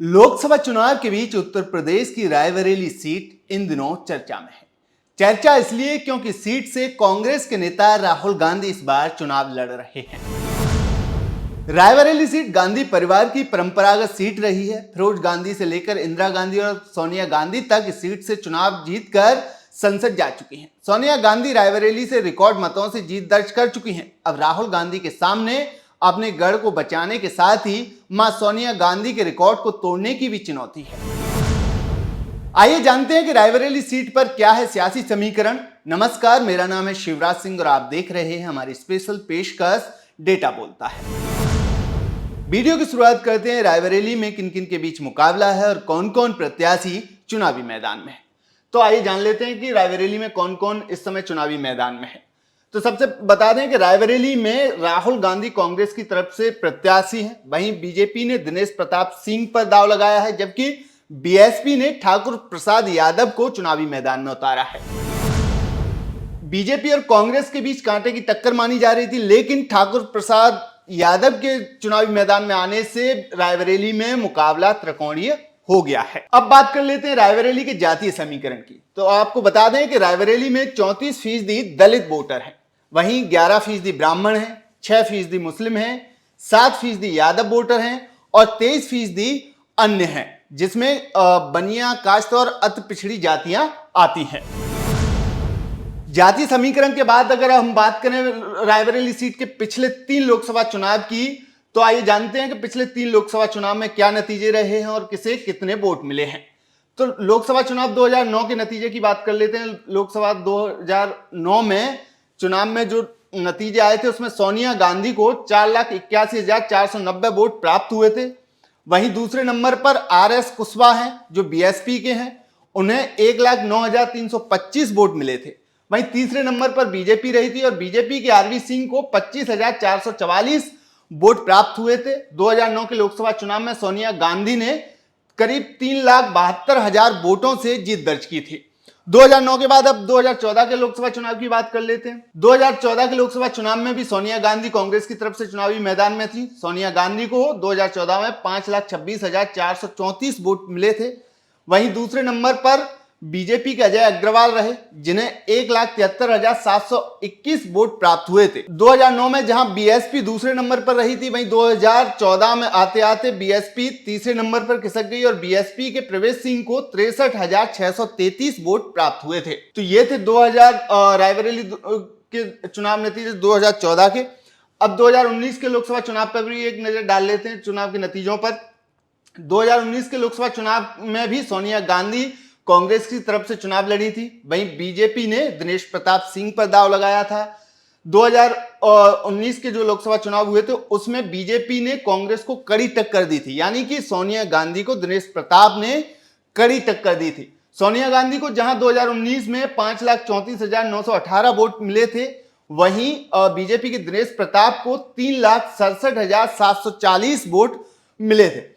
लोकसभा चुनाव के बीच उत्तर प्रदेश की रायबरेली सीट इन दिनों चर्चा में है। चर्चा इसलिए क्योंकि सीट से कांग्रेस के नेता राहुल गांधी इस बार चुनाव लड़ रहे हैं। रायबरेली सीट गांधी परिवार की परंपरागत सीट रही है। फिरोज गांधी से लेकर इंदिरा गांधी और सोनिया गांधी तक इस सीट से चुनाव जीतकर संसद जा चुकी हैं। सोनिया गांधी रायबरेली से रिकॉर्ड मतों से जीत दर्ज कर चुकी हैं। अब राहुल गांधी के सामने अपने गढ़ को बचाने के साथ ही मां सोनिया गांधी के रिकॉर्ड को तोड़ने की भी चुनौती है। आइए जानते हैं कि रायबरेली सीट पर क्या है सियासी समीकरण। नमस्कार, मेरा नाम है शिवराज सिंह और आप देख रहे हैं हमारी स्पेशल पेशकश डेटा बोलता है। वीडियो की शुरुआत करते हैं। रायबरेली में किन किन के बीच मुकाबला है और कौन कौन प्रत्याशी चुनावी मैदान में है। तो आइए जान लेते हैं कि रायबरेली में कौन कौन इस समय चुनावी मैदान में है। तो सबसे बता दें कि रायबरेली में राहुल गांधी कांग्रेस की तरफ से प्रत्याशी हैं। वहीं बीजेपी ने दिनेश प्रताप सिंह पर दांव लगाया है, जबकि बीएसपी ने ठाकुर प्रसाद यादव को चुनावी मैदान में उतारा है। बीजेपी और कांग्रेस के बीच कांटे की टक्कर मानी जा रही थी, लेकिन ठाकुर प्रसाद यादव के चुनावी मैदान में आने से रायबरेली में मुकाबला त्रिकोणीय हो गया है। अब बात कर लेते हैं रायबरेली के जातीय समीकरण की। तो आपको बता दें कि रायबरेली में 34% दलित वोटर हैं, वहीं 11% ब्राह्मण हैं, 6% मुस्लिम हैं, 7% यादव वोटर हैं और 23% अन्य हैं, जिसमें बनिया, काश्त और अति पिछड़ी जातियां आती हैं। जातीय समीकरण के बाद अगर हम बात करें रायबरेली सीट के पिछले 3 लोकसभा चुनाव की, तो आइए जानते हैं कि पिछले 3 लोकसभा चुनाव में क्या नतीजे रहे हैं और किसे कितने वोट मिले हैं। तो लोकसभा चुनाव 2009 के नतीजे की बात कर लेते हैं। लोकसभा 2009 में चुनाव में जो नतीजे आए थे उसमें सोनिया गांधी को 4,81,490 वोट प्राप्त हुए थे। वहीं दूसरे नंबर पर आरएस कुशवाहा हैं जो बीएसपी के हैं, उन्हें 1,09,325 वोट मिले थे। वहीं तीसरे नंबर पर बीजेपी रही थी और बीजेपी के आरवी सिंह को 25,444 वोट प्राप्त हुए थे। 2009 के लोकसभा चुनाव में सोनिया गांधी ने करीब 3,72,000 वोटों से जीत दर्ज की थी। 2009 के बाद अब 2014 के लोकसभा चुनाव की बात कर लेते हैं। 2014 के लोकसभा चुनाव में भी सोनिया गांधी कांग्रेस की तरफ से चुनावी मैदान में थी। सोनिया गांधी को 2014 में 5,26,434 वोट मिले थे। वहीं दूसरे नंबर पर बीजेपी के अजय अग्रवाल रहे, जिन्हें 1,73,721 वोट प्राप्त हुए थे। 2009 में जहां बीएसपी दूसरे नंबर पर रही थी, वहीं 2014 में आते आते बीएसपी तीसरे नंबर पर खिसक गई और बीएसपी के प्रवेश सिंह को 63,633 वोट प्राप्त हुए थे। तो ये थे 2000 रायबरेली के चुनाव नतीजे 2014 के। अब 2019 के लोकसभा चुनाव पर भी एक नजर डाल लेते हैं चुनाव के नतीजों पर। 2019 के लोकसभा चुनाव में भी सोनिया गांधी कांग्रेस की तरफ से चुनाव लड़ी थी। वहीं बीजेपी ने दिनेश प्रताप सिंह पर दांव लगाया था। 2019 के जो लोकसभा चुनाव हुए थे उसमें बीजेपी ने कांग्रेस को कड़ी टक्कर दी थी, यानी कि सोनिया गांधी को दिनेश प्रताप ने कड़ी टक्कर दी थी। सोनिया गांधी को जहां 2019 में 5,34,918 वोट मिले थे, वहीं बीजेपी के दिनेश प्रताप को 3,67,740 वोट मिले थे।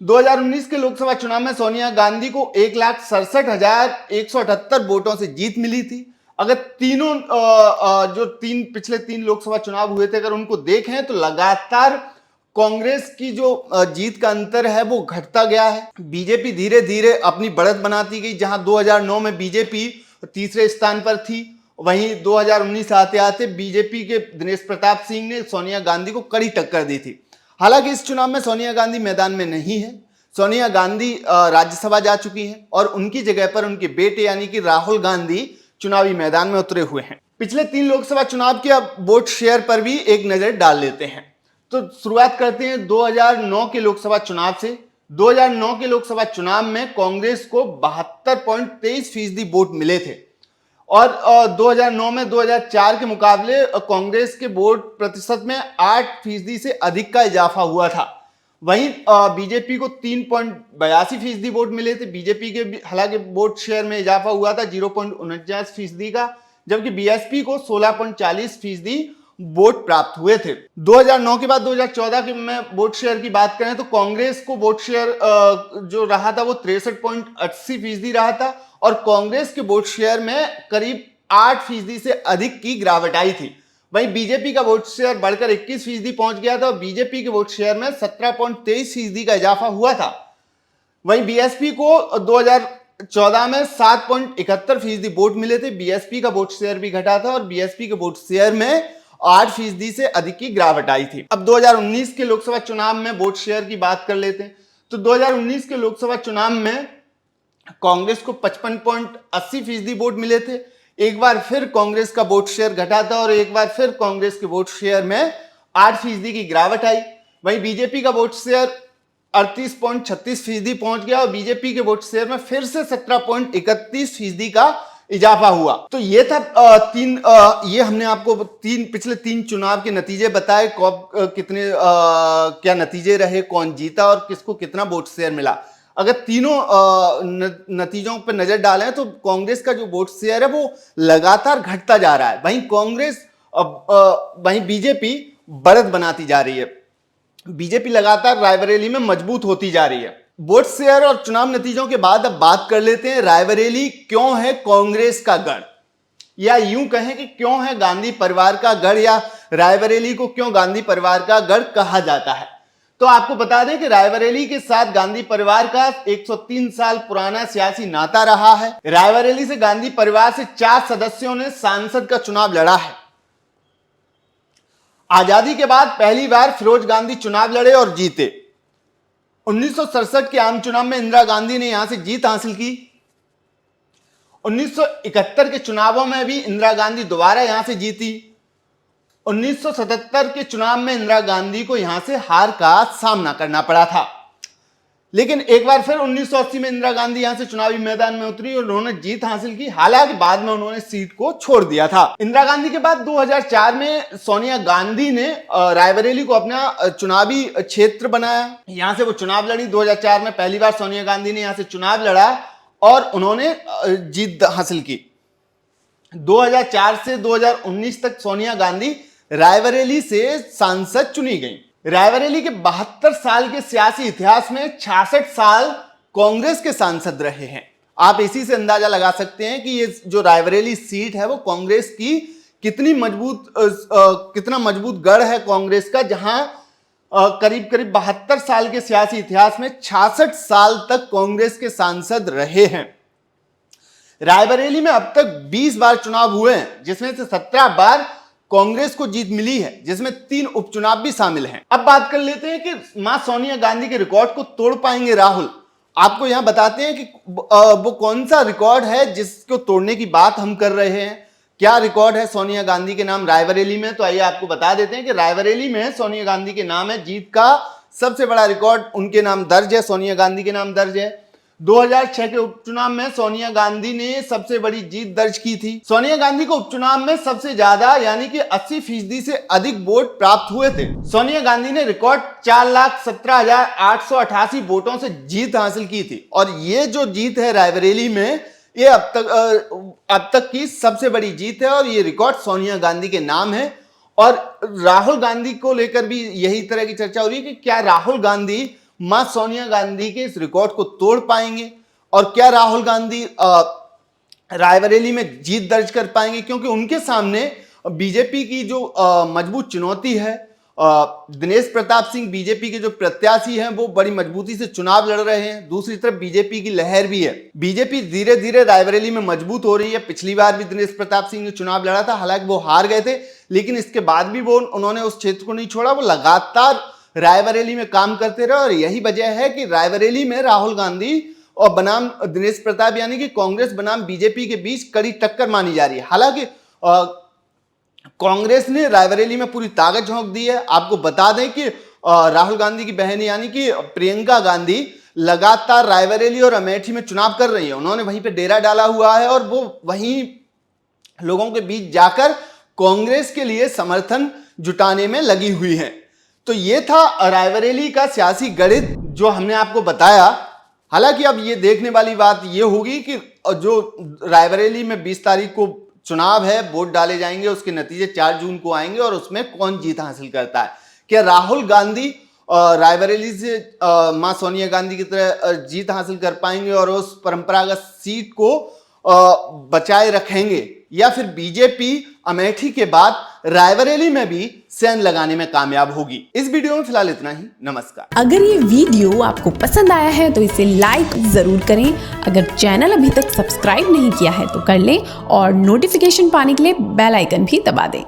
2019 के लोकसभा चुनाव में सोनिया गांधी को 1,67,178 वोटों से जीत मिली थी। अगर तीनों पिछले 3 लोकसभा चुनाव हुए थे अगर उनको देखें तो लगातार कांग्रेस की जो जीत का अंतर है वो घटता गया है। बीजेपी धीरे धीरे अपनी बढ़त बनाती गई। जहां 2009 में बीजेपी तीसरे स्थान पर थी, वहीं 2019 आते आते बीजेपी के दिनेश प्रताप सिंह ने सोनिया गांधी को कड़ी टक्कर दी थी। हालांकि इस चुनाव में सोनिया गांधी मैदान में नहीं है। सोनिया गांधी राज्यसभा जा चुकी हैं और उनकी जगह पर उनके बेटे यानी कि राहुल गांधी चुनावी मैदान में उतरे हुए हैं। पिछले 3 लोकसभा चुनाव के अब वोट शेयर पर भी एक नजर डाल लेते हैं। तो शुरुआत करते हैं 2009 के लोकसभा चुनाव से। 2009 के लोकसभा चुनाव में कांग्रेस को 72.23% वोट मिले थे और 2009 में 2004 के मुकाबले कांग्रेस के वोट प्रतिशत में 8% से अधिक का इजाफा हुआ था। वहीं बीजेपी को 3.82% वोट मिले थे। बीजेपी के हालांकि वोट शेयर में इजाफा हुआ था 0.49% का, जबकि बीएसपी को 16.40% वोट प्राप्त हुए थे। 2009 के बाद 2014 के में वोट शेयर की बात करें तो कांग्रेस को वोट शेयर जो रहा था वो 63.80% रहा था और कांग्रेस के वोट शेयर में करीब 8% से अधिक की गिरावट आई थी। वहीं बीजेपी का वोट शेयर बढ़कर 21% पहुंच गया था और बीजेपी के वोट शेयर में 17.23% का इजाफा हुआ था। वहीं बीएसपी को 2014 में 7.71% वोट मिले थे। बीएसपी का वोट शेयर भी घटा था और बीएसपी के वोट शेयर में 8% से अधिक की गिरावट आई थी। अब 2019 के लोकसभा चुनाव में वोट शेयर की बात कर लेते हैं। तो 2019 के लोकसभा चुनाव में कांग्रेस को 55.80% वोट मिले थे। एक बार फिर कांग्रेस का वोट शेयर घटा था और एक बार फिर कांग्रेस के वोट शेयर में 8% की गिरावट आई। वहीं बीजेपी का वोट शेयर 38.36% पहुंच गया और बीजेपी के वोट शेयर में फिर से 17.31% का इजाफा हुआ। तो ये था ये हमने आपको पिछले तीन चुनाव के नतीजे बताए, कब कितने क्या नतीजे रहे, कौन जीता और किसको कितना वोट शेयर मिला। अगर तीनों नतीजों पर नजर डालें तो कांग्रेस का जो वोट शेयर है वो लगातार घटता जा रहा है। वहीं बीजेपी बढ़त बनाती जा रही है। बीजेपी लगातार रायबरेली में मजबूत होती जा रही है। वोट शेयर और चुनाव नतीजों के बाद अब बात कर लेते हैं रायबरेली क्यों है कांग्रेस का गढ़, या यूं कहें कि क्यों है गांधी परिवार का गढ़, या रायबरेली को क्यों गांधी परिवार का गढ़ कहा जाता है। तो आपको बता दें कि रायबरेली के साथ गांधी परिवार का 103 साल पुराना सियासी नाता रहा है। रायबरेली से गांधी परिवार से 4 सदस्यों ने सांसद का चुनाव लड़ा है। आजादी के बाद पहली बार फिरोज गांधी चुनाव लड़े और जीते। 1967 के आम चुनाव में इंदिरा गांधी ने यहां से जीत हासिल की। 1971 के चुनावों में भी इंदिरा गांधी दोबारा यहां से जीती। 1977 के चुनाव में इंदिरा गांधी को यहां से हार का सामना करना पड़ा था, लेकिन एक बार फिर 1980 में इंदिरा गांधी यहां से चुनावी मैदान में उतरी और उन्होंने जीत हासिल की। हालांकि बाद में उन्होंने सीट को छोड़ दिया था। इंदिरा गांधी के बाद 2004 में सोनिया गांधी ने रायबरेली को अपना चुनावी क्षेत्र बनाया। यहां से वो चुनाव लड़ी। 2004 में पहली बार सोनिया गांधी ने यहां से चुनाव लड़ा और उन्होंने जीत हासिल की। 2004 से 2019 तक सोनिया गांधी रायबरेली से सांसद चुनी गई। रायबरेली के 72 साल के सियासी इतिहास में 66 साल कांग्रेस के सांसद रहे हैं। आप इसी से अंदाजा लगा सकते हैं कि ये जो रायबरेली सीट है वो कांग्रेस की कितना मजबूत गढ़ है कांग्रेस का, जहां करीब 72 साल के सियासी इतिहास में 66 साल तक कांग्रेस के सांसद रहे हैं। रायबरेली में अब तक 20 बार चुनाव हुए हैं, जिसमें से 17 बार कांग्रेस को जीत मिली है, जिसमें 3 उपचुनाव भी शामिल हैं। अब बात कर लेते हैं कि मां सोनिया गांधी के रिकॉर्ड को तोड़ पाएंगे राहुल। आपको यहां बताते हैं कि वो कौन सा रिकॉर्ड है जिसको तोड़ने की बात हम कर रहे हैं। क्या रिकॉर्ड है सोनिया गांधी के नाम रायबरेली में? तो आइए आपको बता देते हैं कि रायबरेली में सोनिया गांधी के नाम है। जीत का सबसे बड़ा रिकॉर्ड उनके नाम दर्ज है, सोनिया गांधी के नाम दर्ज है। 2006 के उपचुनाव में सोनिया गांधी ने सबसे बड़ी जीत दर्ज की थी। सोनिया गांधी को उपचुनाव में सबसे ज्यादा यानी कि 80% से अधिक वोट प्राप्त हुए थे। सोनिया गांधी ने रिकॉर्ड 4,17,888 वोटों से जीत हासिल की थी और ये जो जीत है रायबरेली में, ये अब तक की सबसे बड़ी जीत है और ये रिकॉर्ड सोनिया गांधी के नाम है। और राहुल गांधी को लेकर भी यही तरह की चर्चा हो रही है कि क्या राहुल गांधी मां सोनिया गांधी के इस रिकॉर्ड को तोड़ पाएंगे और क्या राहुल गांधी रायबरेली में जीत दर्ज कर पाएंगे, क्योंकि उनके सामने बीजेपी की जो मजबूत चुनौती है, दिनेश प्रताप सिंह बीजेपी के जो प्रत्याशी हैं वो बड़ी मजबूती से चुनाव लड़ रहे हैं। दूसरी तरफ बीजेपी की लहर भी है। बीजेपी धीरे धीरे रायबरेली में मजबूत हो रही है। पिछली बार भी दिनेश प्रताप सिंह ने चुनाव लड़ा था, हालांकि वो हार गए थे, लेकिन इसके बाद भी उन्होंने उस क्षेत्र को नहीं छोड़ा। वो लगातार रायबरेली में काम करते रहे और यही वजह है कि रायबरेली में राहुल गांधी और बनाम दिनेश प्रताप यानी कि कांग्रेस बनाम बीजेपी के बीच कड़ी टक्कर मानी जा रही है। हालांकि कांग्रेस ने रायबरेली में पूरी ताकत झोंक दी है। आपको बता दें कि राहुल गांधी की बहन यानी कि प्रियंका गांधी लगातार रायबरेली और अमेठी में चुनाव कर रही है। उन्होंने वहीं पे डेरा डाला हुआ है और वो वहीं लोगों के बीच जाकर कांग्रेस के लिए समर्थन जुटाने में लगी हुई है। तो ये था रायबरेली का सियासी गणित जो हमने आपको बताया। हालांकि अब ये देखने वाली बात ये होगी कि जो रायबरेली में 20 तारीख को चुनाव है, वोट डाले जाएंगे, उसके नतीजे 4 जून को आएंगे और उसमें कौन जीत हासिल करता है। क्या राहुल गांधी रायबरेली से मां सोनिया गांधी की तरह जीत हासिल कर पाएंगे और उस परंपरागत सीट को बचाए रखेंगे, या फिर बीजेपी अमेठी के बाद रायबरेली में भी सेंध लगाने में कामयाब होगी। इस वीडियो में फिलहाल इतना ही। नमस्कार। अगर ये वीडियो आपको पसंद आया है तो इसे लाइक जरूर करें। अगर चैनल अभी तक सब्सक्राइब नहीं किया है तो कर लें और नोटिफिकेशन पाने के लिए बेल आइकन भी दबा दें।